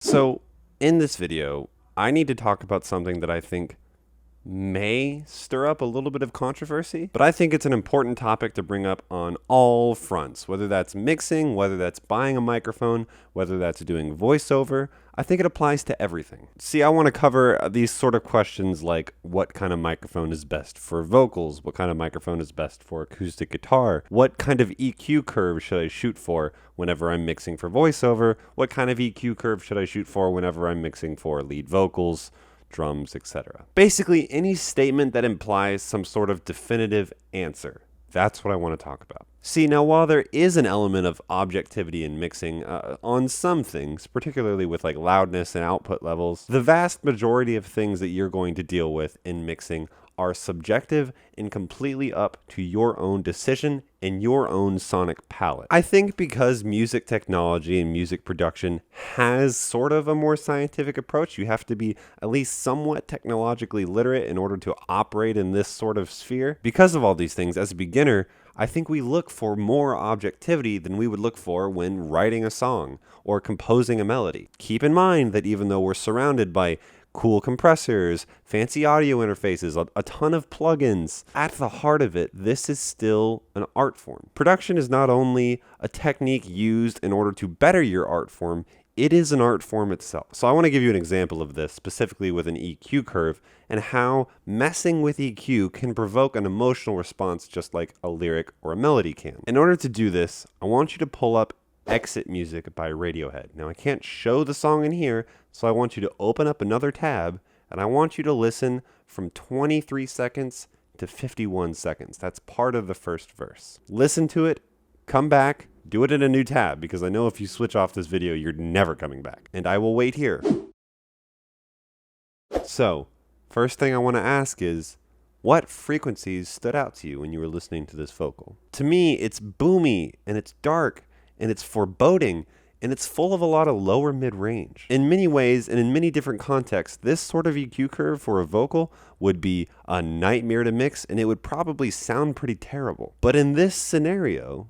So, in this video, I need to talk about something that I think may stir up a little bit of controversy, but I think it's an important topic to bring up on all fronts, whether that's mixing, whether that's buying a microphone, whether that's doing voiceover. I think it applies to everything. See, I want to cover these sort of questions like what kind of microphone is best for vocals, what kind of microphone is best for acoustic guitar, what kind of EQ curve should I shoot for whenever I'm mixing for voiceover, what kind of EQ curve should I shoot for whenever I'm mixing for lead vocals, drums, etc. Basically, any statement that implies some sort of definitive answer. That's what I want to talk about. See, now while there is an element of objectivity in mixing on some things, particularly with like loudness and output levels, the vast majority of things that you're going to deal with in mixing are subjective and completely up to your own decision and your own sonic palette. I think because music technology and music production has sort of a more scientific approach, you have to be at least somewhat technologically literate in order to operate in this sort of sphere. Because of all these things, as a beginner, I think we look for more objectivity than we would look for when writing a song or composing a melody. Keep in mind that even though we're surrounded by cool compressors, fancy audio interfaces, a ton of plugins, at the heart of it, this is still an art form. Production is not only a technique used in order to better your art form, it is an art form itself. So I want to give you an example of this, specifically with an EQ curve, and how messing with EQ can provoke an emotional response just like a lyric or a melody can. In order to do this, I want you to pull up Exit Music by Radiohead. Now I can't show the song in here, so I want you to open up another tab, and I want you to listen from 23 seconds to 51 seconds. That's part of the first verse. Listen to it, come back, do it in a new tab, because I know if you switch off this video, you're never coming back. And I will wait here. So, first thing I want to ask is, what frequencies stood out to you when you were listening to this vocal? To me, it's boomy, and it's dark, and it's foreboding, and it's full of a lot of lower mid-range. In many ways, and in many different contexts, this sort of EQ curve for a vocal would be a nightmare to mix, and it would probably sound pretty terrible. But in this scenario,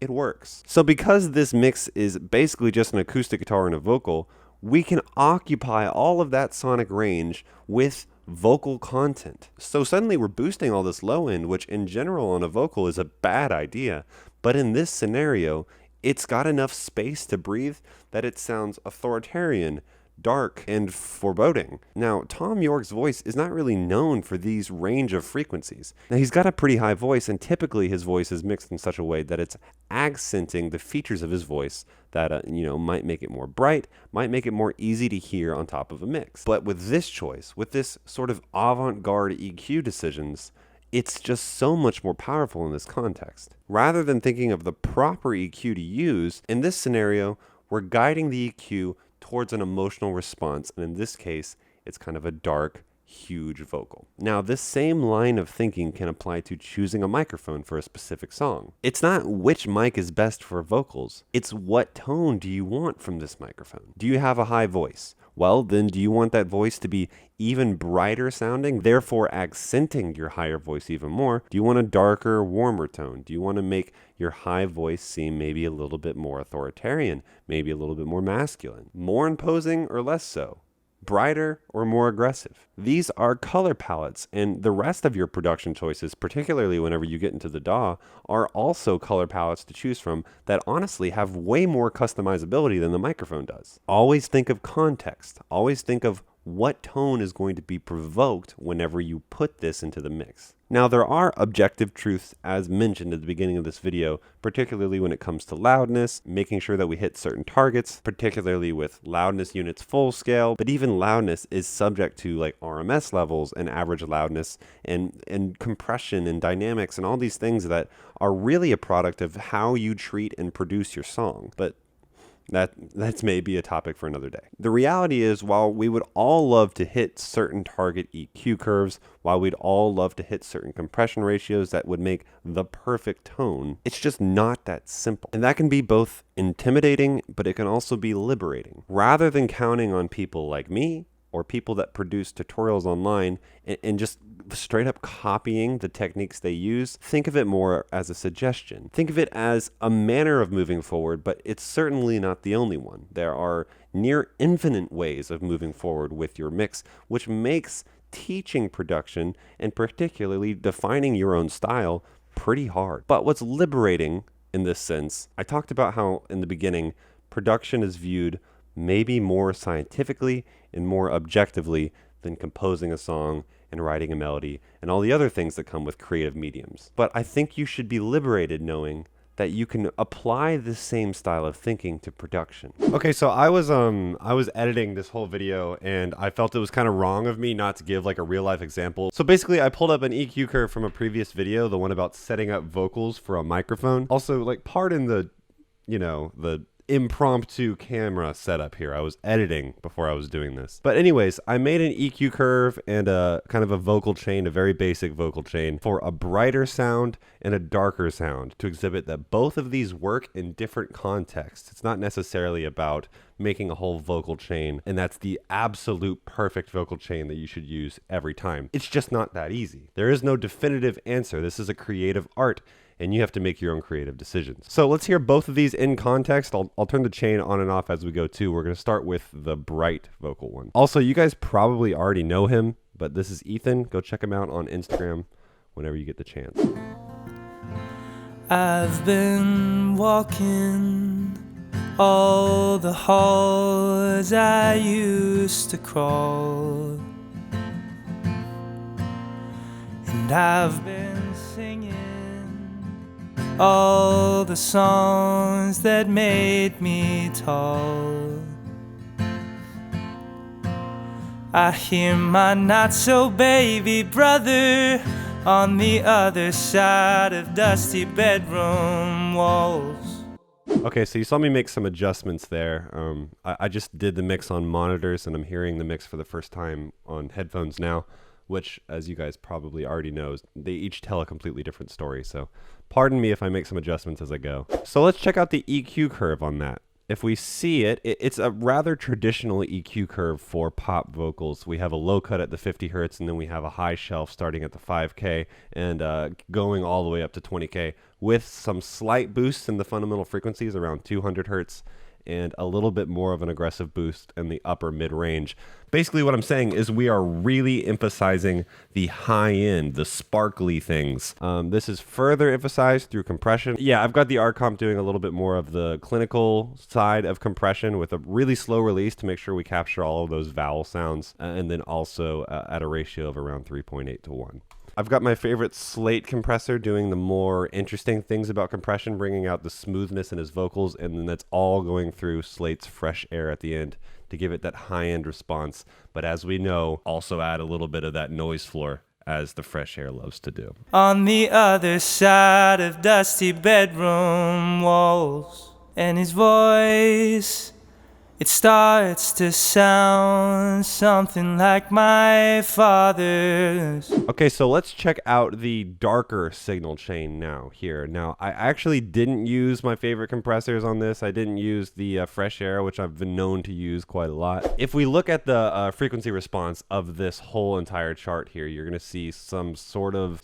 it works. So because this mix is basically just an acoustic guitar and a vocal, we can occupy all of that sonic range with vocal content. So suddenly we're boosting all this low end, which in general on a vocal is a bad idea. But in this scenario, it's got enough space to breathe that it sounds authoritarian, dark, and foreboding. Now, Thom Yorke's voice is not really known for these range of frequencies. Now, he's got a pretty high voice, and typically his voice is mixed in such a way that it's accenting the features of his voice that, might make it more bright, might make it more easy to hear on top of a mix. But with this choice, with this sort of avant-garde EQ decisions, it's just so much more powerful in this context. Rather than thinking of the proper EQ to use, in this scenario, we're guiding the EQ towards an emotional response, and in this case, it's kind of a dark, huge vocal. Now, this same line of thinking can apply to choosing a microphone for a specific song. It's not which mic is best for vocals, it's what tone do you want from this microphone. Do you have a high voice? Well, then do you want that voice to be even brighter sounding, therefore accenting your higher voice even more? Do you want a darker, warmer tone? Do you want to make your high voice seem maybe a little bit more authoritarian, maybe a little bit more masculine, more imposing or less so? Brighter or more aggressive? These are color palettes, and the rest of your production choices, particularly whenever you get into the DAW, are also color palettes to choose from that honestly have way more customizability than the microphone does. Always think of context. Always think of what tone is going to be provoked whenever you put this into the mix. Now, there are objective truths as mentioned at the beginning of this video, particularly when it comes to loudness, making sure that we hit certain targets, particularly with loudness units full scale, but even loudness is subject to like RMS levels and average loudness and compression and dynamics and all these things that are really a product of how you treat and produce your song. But that's maybe a topic for another day. The reality is, while we would all love to hit certain target EQ curves, while we'd all love to hit certain compression ratios that would make the perfect tone, it's just not that simple. And that can be both intimidating, but it can also be liberating. Rather than counting on people like me or people that produce tutorials online and just straight up copying the techniques they use, think of it more as a suggestion. Think of it as a manner of moving forward, but it's certainly not the only one. There are near infinite ways of moving forward with your mix, which makes teaching production and particularly defining your own style pretty hard. But what's liberating in this sense, I talked about how in the beginning, production is viewed maybe more scientifically and more objectively than composing a song and writing a melody and all the other things that come with creative mediums. But I think you should be liberated knowing that you can apply this same style of thinking to production. Okay, so I was editing this whole video and I felt it was kind of wrong of me not to give like a real life example. So basically I pulled up an EQ curve from a previous video, the one about setting up vocals for a microphone. Also, like, pardon the, the impromptu camera setup here. I was editing before I was doing this. But anyways, I made an EQ curve and a kind of a vocal chain, a very basic vocal chain for a brighter sound and a darker sound to exhibit that both of these work in different contexts. It's not necessarily about making a whole vocal chain and that's the absolute perfect vocal chain that you should use every time. It's just not that easy. There is no definitive answer. This is a creative art and you have to make your own creative decisions. So let's hear both of these in context. I'll turn the chain on and off as we go too. We're going to start with the bright vocal one. Also, you guys probably already know him, but this is Ethan. Go check him out on Instagram whenever you get the chance. I've been walking all the halls I used to crawl, and I've been singing all the songs that made me tall. I hear my not-so-baby brother on the other side of dusty bedroom walls. Okay, so you saw me make some adjustments there. I just did the mix on monitors and I'm hearing the mix for the first time on headphones now, which, as you guys probably already know, they each tell a completely different story. So pardon me if I make some adjustments as I go. So let's check out the EQ curve on that. If we see it, it's a rather traditional EQ curve for pop vocals. We have a low cut at the 50 hertz, and then we have a high shelf starting at the 5K and going all the way up to 20K with some slight boosts in the fundamental frequencies around 200 hertz and a little bit more of an aggressive boost in the upper mid-range. Basically what I'm saying is we are really emphasizing the high-end, the sparkly things. This is further emphasized through compression. Yeah, I've got the R-Comp doing a little bit more of the clinical side of compression with a really slow release to make sure we capture all of those vowel sounds, and then also at a ratio of around 3.8 to 1. I've got my favorite Slate compressor doing the more interesting things about compression, bringing out the smoothness in his vocals, and then that's all going through Slate's fresh air at the end to give it that high-end response. But as we know, also add a little bit of that noise floor, as the fresh air loves to do. On the other side of dusty bedroom walls, and his voice, it starts to sound something like my father's. Okay, so let's check out the darker signal chain now here. Now, I actually didn't use my favorite compressors on this. I didn't use the fresh air, which I've been known to use quite a lot. If we look at the frequency response of this whole entire chart here, you're going to see some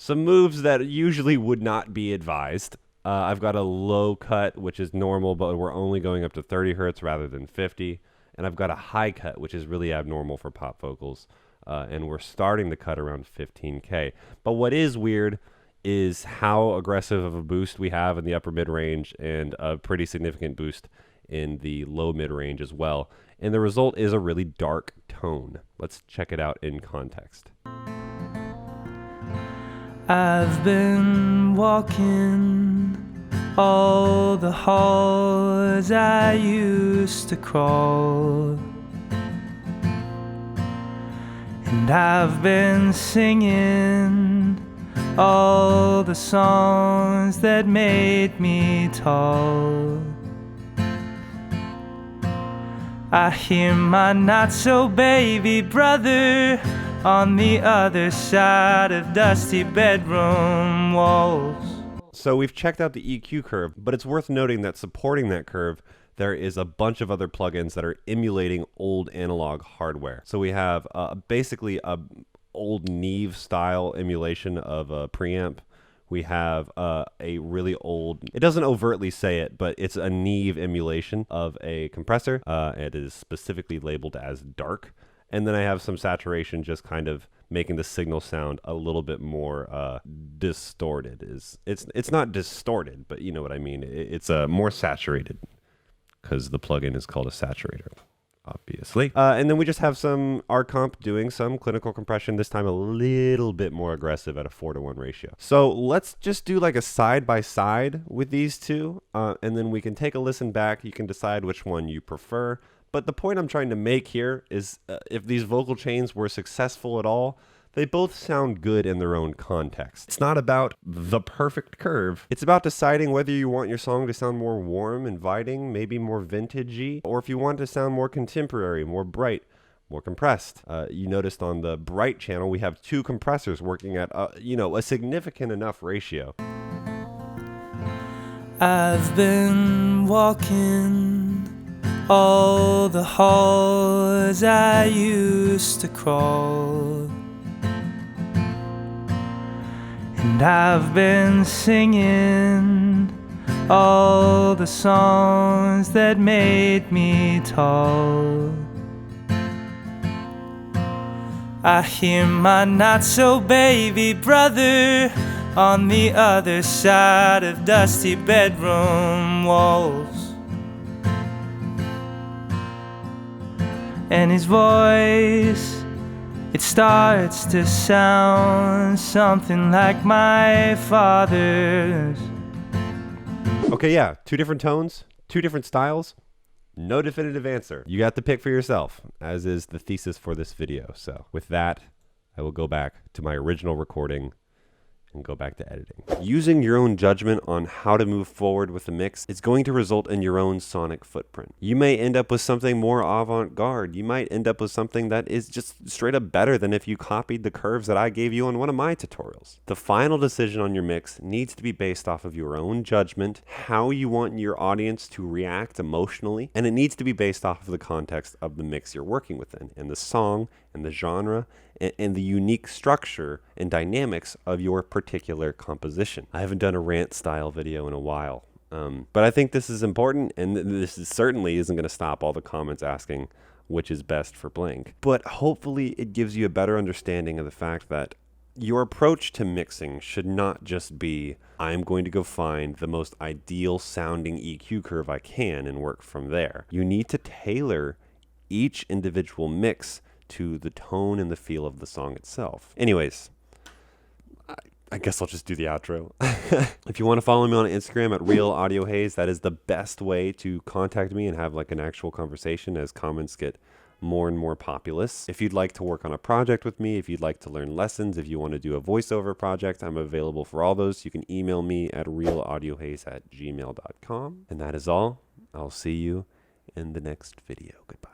moves that usually would not be advised. I've got a low cut, which is normal, but we're only going up to 30 hertz rather than 50. And I've got a high cut, which is really abnormal for pop vocals. And we're starting the cut around 15K. But what is weird is how aggressive of a boost we have in the upper mid-range and a pretty significant boost in the low mid-range as well. And the result is a really dark tone. Let's check it out in context. I've been walking all the halls I used to crawl, and I've been singing all the songs that made me tall. I hear my not-so-baby brother on the other side of dusty bedroom walls. So we've checked out the EQ curve, but it's worth noting that supporting that curve, there is a bunch of other plugins that are emulating old analog hardware. So we have basically a old Neve style emulation of a preamp. We have a really old, it doesn't overtly say it, but it's a Neve emulation of a compressor. It is specifically labeled as dark. And then I have some saturation just kind of making the signal sound a little bit more distorted. It's not distorted, but you know what I mean. It's more saturated because the plugin is called a saturator, obviously. And then we just have some RComp doing some clinical compression, this time a little bit more aggressive at a 4:1 ratio. So let's just do like a side-by-side with these two, and then we can take a listen back. You can decide which one you prefer. But the point I'm trying to make here is if these vocal chains were successful at all, they both sound good in their own context. It's not about the perfect curve. It's about deciding whether you want your song to sound more warm, inviting, maybe more vintagey, or if you want it to sound more contemporary, more bright, more compressed. You noticed on the bright channel, we have 2 compressors working at, a significant enough ratio. I've been walking all the halls I used to crawl, and I've been singing all the songs that made me tall. I hear my not-so-baby brother on the other side of dusty bedroom walls, and his voice, it starts to sound something like my father's. Okay, yeah, 2 different tones, 2 different styles, no definitive answer. You got to pick for yourself, as is the thesis for this video. So with that, I will go back to my original recording and go back to editing. Using your own judgment on how to move forward with the mix is going to result in your own sonic footprint. You may end up with something more avant-garde. You might end up with something that is just straight up better than if you copied the curves that I gave you on one of my tutorials. The final decision on your mix needs to be based off of your own judgment, how you want your audience to react emotionally, and it needs to be based off of the context of the mix you're working within, and the song, and the genre, and the unique structure and dynamics of your particular composition. I haven't done a rant style video in a while, but I think this is important, and certainly isn't going to stop all the comments asking which is best for blank. But hopefully it gives you a better understanding of the fact that your approach to mixing should not just be, I'm going to go find the most ideal sounding EQ curve I can and work from there. You need to tailor each individual mix to the tone and the feel of the song itself. Anyways, I guess I'll just do the outro. If you want to follow me on Instagram at @RealAudiohaze, that is the best way to contact me and have like an actual conversation as comments get more and more populous. If you'd like to work on a project with me, if you'd like to learn lessons, if you want to do a voiceover project, I'm available for all those. You can email me at realaudiohaze@gmail.com. And that is all. I'll see you in the next video. Goodbye.